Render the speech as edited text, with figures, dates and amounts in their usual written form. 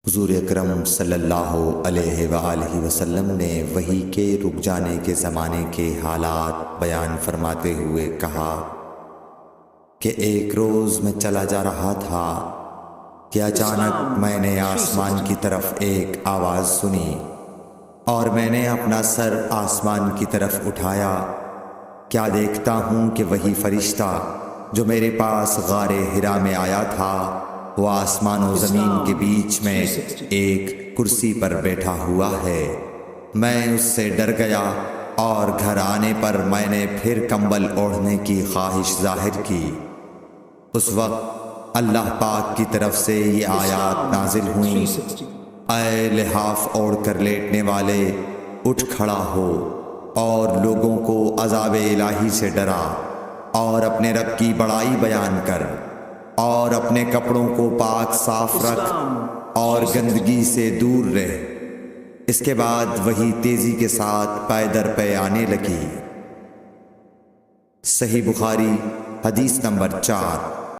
حضور اکرم صلی اللہ علیہ وآلہ وسلم نے وحی کے رک جانے کے زمانے کے حالات بیان فرماتے ہوئے کہا کہ ایک روز میں چلا جا رہا تھا کہ اچانک میں نے آسمان کی طرف ایک آواز سنی اور میں نے اپنا سر آسمان کی طرف اٹھایا۔ کیا دیکھتا ہوں کہ وہی فرشتہ جو میرے پاس غار حرا میں آیا تھا وہ آسمان و زمین کے بیچ میں ایک کرسی پر بیٹھا ہوا ہے۔ میں اس سے ڈر گیا اور گھر آنے پر میں نے پھر کمبل اوڑھنے کی خواہش ظاہر کی۔ اس وقت اللہ پاک کی طرف سے یہ آیات نازل ہوئیں، اے لحاف اوڑھ کر لیٹنے والے، اٹھ کھڑا ہو اور لوگوں کو عذاب الہی سے ڈرا، اور اپنے رب کی بڑائی بیان کر، اور اپنے کپڑوں کو پاک صاف رکھ اور گندگی سے دور رہ۔ اس کے بعد وہی تیزی کے ساتھ پے در پے آنے لگی۔ صحیح بخاری حدیث نمبر 4۔